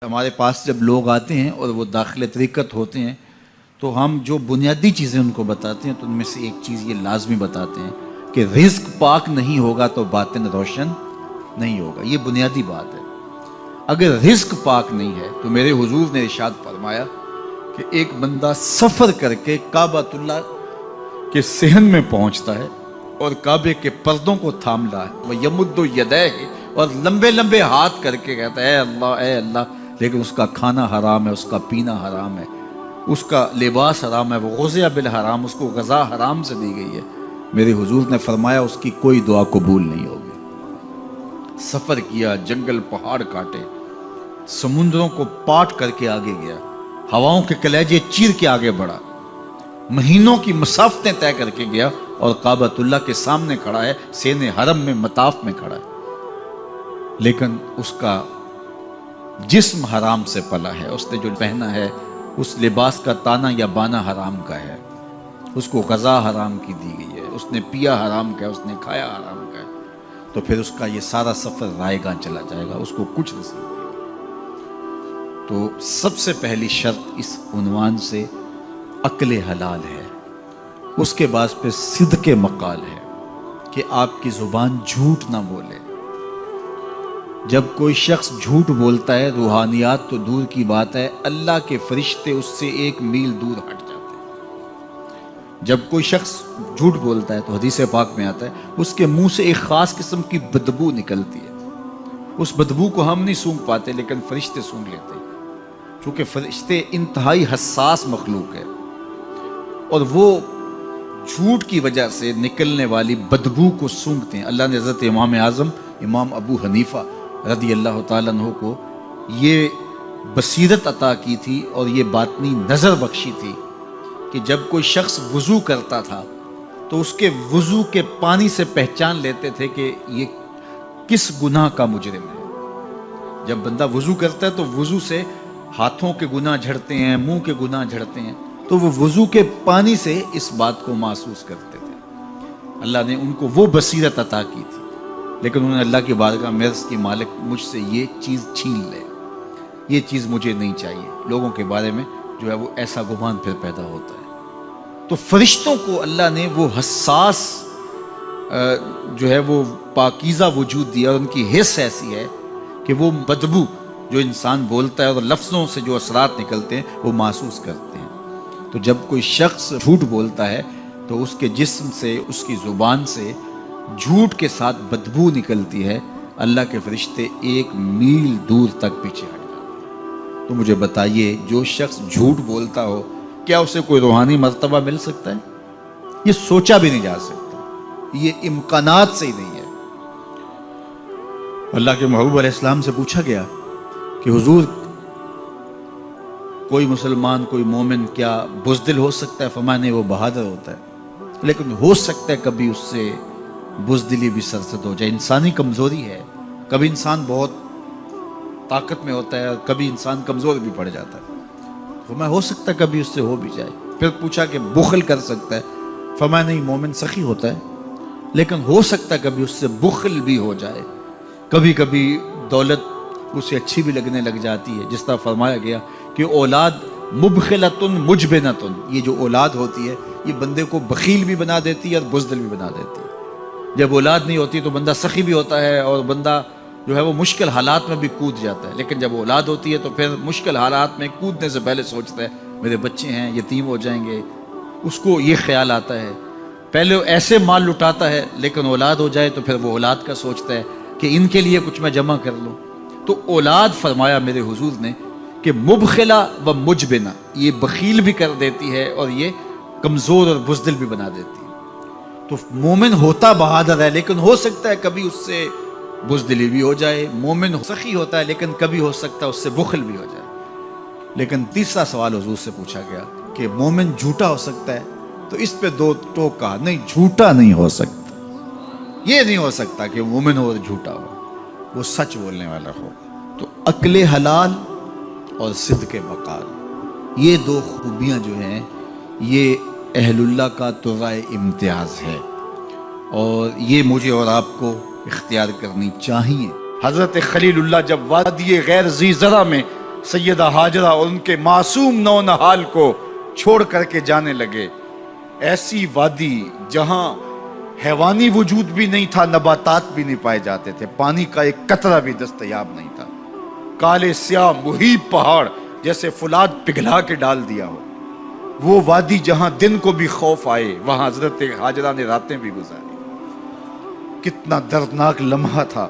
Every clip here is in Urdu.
ہمارے پاس جب لوگ آتے ہیں اور وہ داخل طریقت ہوتے ہیں تو ہم جو بنیادی چیزیں ان کو بتاتے ہیں تو ان میں سے ایک چیز یہ لازمی بتاتے ہیں کہ رزق پاک نہیں ہوگا تو باطن روشن نہیں ہوگا. یہ بنیادی بات ہے. اگر رزق پاک نہیں ہے تو میرے حضور نے ارشاد فرمایا کہ ایک بندہ سفر کر کے کعبۃ اللہ کے صحن میں پہنچتا ہے اور کعبے کے پردوں کو تھام رہا ہے, وہ یمد یدیہ, اور لمبے لمبے ہاتھ کر کے کہتا ہے اے اللہ, لیکن اس کا کھانا حرام ہے, اس کا پینا حرام ہے, اس کا لباس حرام ہے, وہ غزیہ بالحرام, اس کو غذا حرام سے دی گئی ہے. میرے حضور نے فرمایا اس کی کوئی دعا قبول نہیں ہوگی. سفر کیا, جنگل پہاڑ کاٹے, سمندروں کو پاٹ کر کے آگے گیا, ہواؤں کے کلیجے چیر کے آگے بڑھا, مہینوں کی مسافتیں طے کر کے گیا اور کعبۃ اللہ کے سامنے کھڑا ہے, سین حرم میں مطاف میں کھڑا ہے, لیکن اس کا جسم حرام سے پلا ہے. اس نے جو پہنا ہے اس لباس کا تانا یا بانا حرام کا ہے, اس کو غذا حرام کی دی گئی ہے, اس نے پیا حرام کا ہے, اس نے کھایا حرام کا ہے, تو پھر اس کا یہ سارا سفر رائے گاں چلا جائے گا, اس کو کچھ نصیب نہیں ہوگا. تو سب سے پہلی شرط اس عنوان سے عقل حلال ہے. اس کے بعد پہ صدق مقال ہے کہ آپ کی زبان جھوٹ نہ بولے. جب کوئی شخص جھوٹ بولتا ہے, روحانیات تو دور کی بات ہے, اللہ کے فرشتے اس سے 1 میل دور ہٹ جاتے ہیں. جب کوئی شخص جھوٹ بولتا ہے تو حدیث پاک میں آتا ہے اس کے منہ سے ایک خاص قسم کی بدبو نکلتی ہے. اس بدبو کو ہم نہیں سونگھ پاتے لیکن فرشتے سونگھ لیتے ہیں, چونکہ فرشتے انتہائی حساس مخلوق ہے اور وہ جھوٹ کی وجہ سے نکلنے والی بدبو کو سونگھتے ہیں. اللہ نے حضرت امام اعظم امام ابو حنیفہ رضی اللہ تعالیٰ عنہ کو یہ بصیرت عطا کی تھی اور یہ باطنی نظر بخشی تھی کہ جب کوئی شخص وضو کرتا تھا تو اس کے وضو کے پانی سے پہچان لیتے تھے کہ یہ کس گناہ کا مجرم ہے. جب بندہ وضو کرتا ہے تو وضو سے ہاتھوں کے گناہ جھڑتے ہیں, منہ کے گناہ جھڑتے ہیں, تو وہ وضو کے پانی سے اس بات کو محسوس کرتے تھے. اللہ نے ان کو وہ بصیرت عطا کی تھی, لیکن انہوں نے اللہ کی بارگاہ میں عرض کی مالک مجھ سے یہ چیز چھین لے, یہ چیز مجھے نہیں چاہیے. لوگوں کے بارے میں جو ہے وہ ایسا گمان پھر پیدا ہوتا ہے. تو فرشتوں کو اللہ نے وہ حساس جو ہے وہ پاکیزہ وجود دیا, اور ان کی حس ایسی ہے کہ وہ بدبو جو انسان بولتا ہے اور لفظوں سے جو اثرات نکلتے ہیں وہ محسوس کرتے ہیں. تو جب کوئی شخص جھوٹ بولتا ہے تو اس کے جسم سے, اس کی زبان سے جھوٹ کے ساتھ بدبو نکلتی ہے. اللہ کے فرشتے 1 میل دور تک پیچھے ہٹ جاتے ہیں. تو مجھے بتائیے, جو شخص جھوٹ بولتا ہو کیا اسے کوئی روحانی مرتبہ مل سکتا ہے؟ یہ سوچا بھی نہیں جا سکتا, یہ امکانات سے ہی نہیں ہے. اللہ کے محبوب علیہ السلام سے پوچھا گیا کہ حضور کوئی مسلمان, کوئی مومن کیا بزدل ہو سکتا ہے؟ فرمایا نہیں, وہ بہادر ہوتا ہے, لیکن ہو سکتا ہے کبھی اس سے بزدلی بھی سرزد ہو جائے. انسانی کمزوری ہے, کبھی انسان بہت طاقت میں ہوتا ہے اور کبھی انسان کمزور بھی پڑ جاتا ہے. فرمایا ہو سکتا ہے کبھی اس سے ہو بھی جائے. پھر پوچھا کہ بخل کر سکتا ہے؟ فرمایا نہیں, مومن سخی ہوتا ہے لیکن ہو سکتا ہے کبھی اس سے بخل بھی ہو جائے. کبھی کبھی دولت اسے اچھی بھی لگنے لگ جاتی ہے, جس طرح فرمایا گیا کہ اولاد مبخلتن مجبنتن, یہ جو اولاد ہوتی ہے یہ بندے کو بخیل بھی بنا دیتی ہے اور بزدل بھی بنا دیتی ہے. جب اولاد نہیں ہوتی تو بندہ سخی بھی ہوتا ہے اور بندہ جو ہے وہ مشکل حالات میں بھی کود جاتا ہے, لیکن جب اولاد ہوتی ہے تو پھر مشکل حالات میں کودنے سے پہلے سوچتا ہے میرے بچے ہیں یتیم ہو جائیں گے. اس کو یہ خیال آتا ہے, پہلے ایسے مال لٹاتا ہے لیکن اولاد ہو جائے تو پھر وہ اولاد کا سوچتا ہے کہ ان کے لیے کچھ میں جمع کر لوں. تو اولاد فرمایا میرے حضور نے کہ مبخلہ و مجبنہ, یہ بخیل بھی کر دیتی ہے اور یہ کمزور اور بزدل بھی بنا دیتی ہے. تو مومن ہوتا بہادر ہے لیکن ہو سکتا ہے کبھی اس سے بزدلی بھی ہو جائے. مومن سخی ہوتا ہے لیکن کبھی ہو سکتا ہے اس سے بخل بھی ہو جائے. لیکن تیسرا سوال حضور سے پوچھا گیا کہ مومن جھوٹا ہو سکتا ہے؟ تو اس پہ 2 ٹوک کہا, نہیں جھوٹا نہیں ہو سکتا. یہ نہیں ہو سکتا کہ مومن ہو اور جھوٹا ہو, وہ سچ بولنے والا ہو. تو عقل حلال اور صدق مقال, یہ 2 خوبیاں جو ہیں یہ اہل اللہ کا طرائے امتیاز ہے, اور یہ مجھے اور آپ کو اختیار کرنی چاہیے. حضرت خلیل اللہ جب وادی غیر ذی زرع میں سیدہ ہاجرہ اور ان کے معصوم نونہال کو چھوڑ کر کے جانے لگے۔ ایسی وادی جہاں حیوانی وجود بھی نہیں تھا، نباتات بھی نہیں پائے جاتے تھے، پانی کا ایک قطرہ بھی دستیاب نہیں تھا، کالے سیاہ محیط پہاڑ جیسے فولاد پگھلا کے ڈال دیا ہو، وہ وادی جہاں دن کو بھی خوف آئے، وہاں حضرت ہاجرہ نے راتیں بھی گزاری۔ کتنا دردناک لمحہ تھا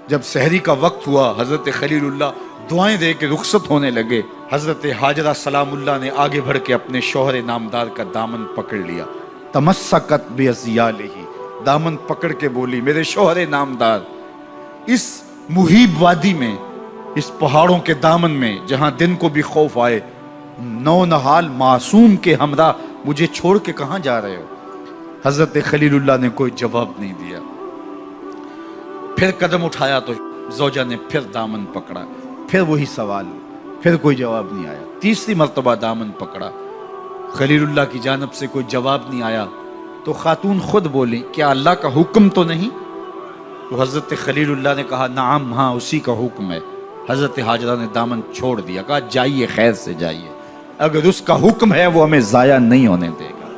جب سحری کا وقت ہوا، حضرت خلیل اللہ دعائیں دے کے رخصت ہونے لگے، حضرت ہاجرہ سلام اللہ نے آگے بڑھ کے اپنے شوہر نامدار کا دامن پکڑ لیا، تمسکت بیضیالہ، دامن پکڑ کے بولی میرے شوہر نامدار، اس محیب وادی میں، اس پہاڑوں کے دامن میں جہاں دن کو بھی خوف آئے، نونہال معصوم کے ہمراہ مجھے چھوڑ کے کہاں جا رہے ہو؟ حضرت خلیل اللہ نے کوئی جواب نہیں دیا۔ پھر قدم اٹھایا تو زوجہ نے پھر دامن پکڑا، پھر وہی سوال، پھر کوئی جواب نہیں آیا۔ تیسری مرتبہ دامن پکڑا، خلیل اللہ کی جانب سے کوئی جواب نہیں آیا، تو خاتون خود بولی کیا اللہ کا حکم تو نہیں؟ تو حضرت خلیل اللہ نے کہا نعم، ہاں اسی کا حکم ہے۔ حضرت ہاجرہ نے دامن چھوڑ دیا، کہا جائیے، خیر سے جائیے، اگر اس کا حکم ہے وہ ہمیں ضائع نہیں ہونے دے گا۔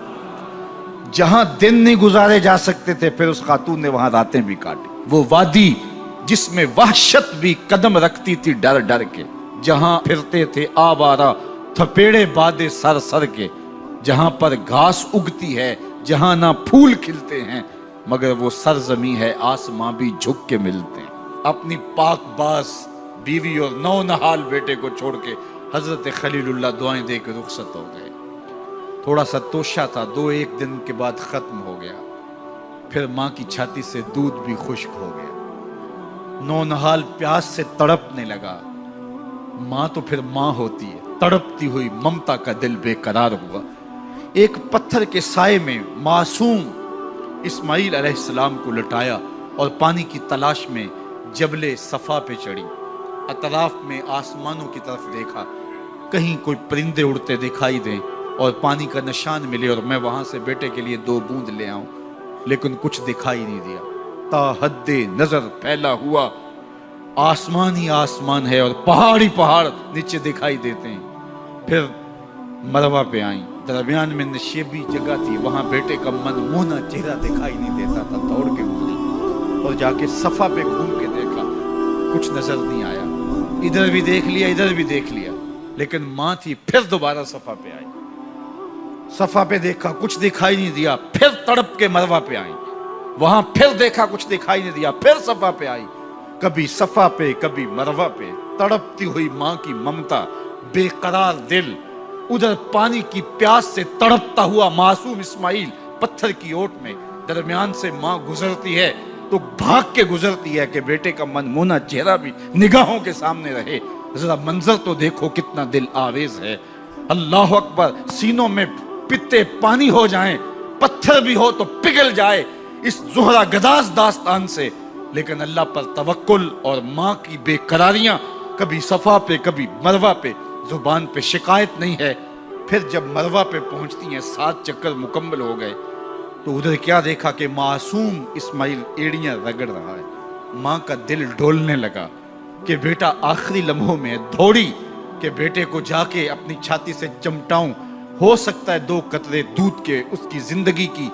جہاں دن نہیں گزارے جا سکتے تھے، پھر اس خاتون نے وہاں راتیں بھی کاٹی۔ وہ وادی جس میں وحشت بھی قدم رکھتی تھی ڈر ڈر کے، جہاں پھرتے تھے آوارہ تھپیڑے بادے سر سر کے، جہاں پر گھاس اگتی ہے، جہاں نہ پھول کھلتے ہیں، مگر وہ سرزمین ہے آسماں بھی جھک کے ملتے ہیں۔ اپنی پاک باز بیوی اور نونہال بیٹے کو چھوڑ کے حضرت خلیل اللہ دعائیں دے کے رخصت ہو گئے۔ تھوڑا سا توشہ تھا، 2-1 دن کے بعد ختم ہو گیا۔ پھر ماں کی چھاتی سے دودھ بھی خشک ہو گیا، نونہال پیاس سے تڑپنے لگا۔ ماں تو پھر ماں ہوتی ہے، تڑپتی ہوئی ممتا کا دل بے قرار ہوا۔ ایک پتھر کے سائے میں معصوم اسماعیل علیہ السلام کو لٹایا اور پانی کی تلاش میں جبل صفا پہ چڑھی، اطراف میں آسمانوں کی طرف دیکھا، کہیں کوئی پرندے اڑتے دکھائی دیں اور پانی کا نشان ملے اور میں وہاں سے بیٹے کے لیے 2 بوند لے آؤں، لیکن کچھ دکھائی نہیں دیا۔ تا حد نظر پھیلا ہوا آسمان ہی آسمان ہے اور پہاڑ ہی پہاڑ نیچے دکھائی دیتے ہیں۔ پھر مروہ پہ آئیں، درمیان میں نشیبی جگہ تھی، وہاں بیٹے کا منمونا چہرہ دکھائی نہیں دیتا تھا، دوڑ کے گزری اور جا کے صفا پہ گھوم کے دیکھا، کچھ نظر نہیں آیا، ادھر بھی دیکھ لیا ادھر بھی دیکھ لیا، لیکن ماں تھی۔ پھر دوبارہ صفا پہ آئی، صفا پہ دیکھا، کچھ دکھائی نہیں دیا، پھر تڑپ کے مروہ پہ آئیں، وہاں پھر دیکھا، کچھ دکھائی نہیں دیا، پھر صفا پہ آئی، کبھی صفا پہ کبھی مروہ پہ، تڑپتی ہوئی ماں کی ممتا، بے قرار دل، ادھر پانی کی پیاس سے تڑپتا ہوا معصوم اسماعیل پتھر کی اوٹ میں، درمیان سے ماں گزرتی ہے تو بھاگ کے گزرتی ہے کہ بیٹے کا منمونا چہرہ بھی نگاہوں کے سامنے رہے۔ ذرا منظر تو دیکھو کتنا دل آویز ہے، اللہ اکبر، سینوں میں پتے پانی ہو جائیں، پتھر بھی ہو تو پگھل جائے اس زہرہ گداز داستان سے، لیکن اللہ پر توکل اور ماں کی بے قراریاں، کبھی صفا پہ کبھی مروہ پہ، زبان پہ شکایت نہیں ہے۔ پھر جب مروہ پہ پہنچتی ہیں، 7 چکر مکمل ہو گئے، تو ادھر کیا دیکھا کہ معصوم اسماعیل ایڑیاں رگڑ رہا ہے۔ ماں کا دل ڈولنے لگا کہ بیٹا آخری لمحوں میں دوڑی کہ بیٹے کو جا کے اپنی چھاتی سے چمٹاؤں، ہو سکتا ہے 2 قطرے دودھ کے اس کی زندگی کی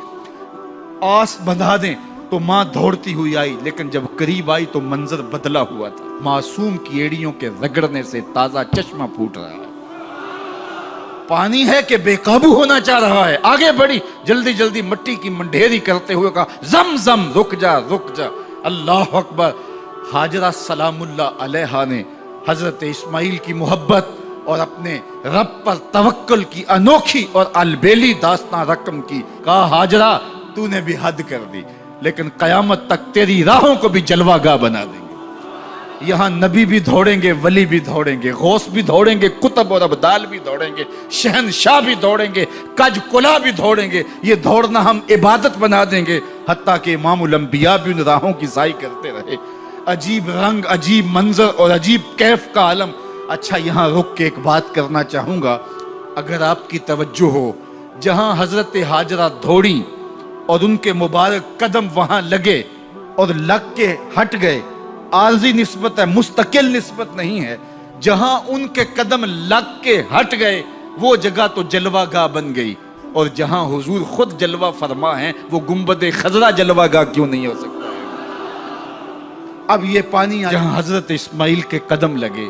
آس بندھا دیں۔ تو ماں دوڑتی ہوئی آئی، لیکن جب قریب آئی تو منظر بدلا ہوا تھا، معصوم کی ایڑیوں کے رگڑنے سے تازہ چشمہ پھوٹ رہا ہے، پانی ہے کہ بے قابو ہونا چاہ رہا ہے۔ آگے بڑھی، جلدی جلدی مٹی کی منڈھیری کرتے ہوئے کہا زم زم، رک جا رک جا، اللہ اکبر۔ ہاجرہ سلام اللہ علیہا نے حضرت اسماعیل کی محبت اور اپنے رب پر توکل کی انوکھی اور البیلی داستان رقم کی، کہا ہاجرہ تو نے بھی حد کر دی، لیکن قیامت تک تیری راہوں کو بھی جلوہ گاہ بنا دیں گے۔ یہاں نبی بھی دوڑیں گے، ولی بھی دوڑیں گے، غوث بھی دوڑیں گے، قطب اور ابدال بھی دوڑیں گے، شہنشاہ بھی دوڑیں گے، کج کلا بھی دوڑیں گے۔ یہ دوڑنا ہم عبادت بنا دیں گے، حتیٰ کہ امام الانبیاء بھی ان راہوں کی سائی کرتے رہے۔ عجیب رنگ، عجیب منظر اور عجیب کیف کا عالم۔ اچھا، یہاں رک کے ایک بات کرنا چاہوں گا، اگر آپ کی توجہ ہو، جہاں حضرت ہاجرہ دوڑی اور ان کے مبارک قدم وہاں لگے اور لگ کے ہٹ گئے، عارضی نسبت ہے، مستقل نسبت نہیں ہے۔ جہاں ان کے قدم لگ کے ہٹ گئے وہ جگہ تو جلوہ گاہ بن گئی، اور جہاں حضور خود جلوہ فرما ہیں وہ گنبد خضرا جلوہ گاہ کیوں نہیں ہو سکتا ہے؟ اب یہ پانی جہاں حضرت اسماعیل کے قدم لگے،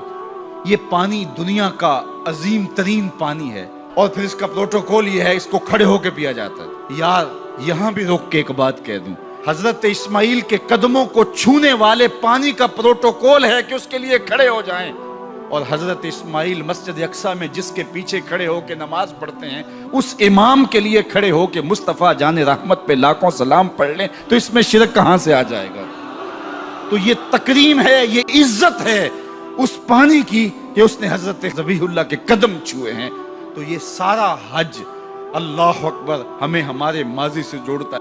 یہ پانی دنیا کا عظیم ترین پانی ہے، اور پھر اس کا پروٹوکول یہ ہے، اس کو کھڑے ہو کے پیا جاتا ہے۔ یار یہاں بھی روک کے ایک بات کہہ دوں، حضرت اسماعیل کے قدموں کو چھونے والے پانی کا پروٹوکول ہے کہ اس کے لیے کھڑے ہو جائیں، اور حضرت اسماعیل مسجد اقصیٰ میں جس کے پیچھے کھڑے ہو کے نماز پڑھتے ہیں اس امام کے لیے کھڑے ہو کے مصطفیٰ جان رحمت پہ لاکھوں سلام پڑھ لیں تو اس میں شرک کہاں سے آ جائے گا؟ تو یہ تکریم ہے، یہ عزت ہے اس پانی کی کہ اس نے حضرت ذبیح اللہ کے قدم چھوئے ہیں۔ تو یہ سارا حج اللہ اکبر ہمیں ہمارے ماضی سے جوڑتا ہے۔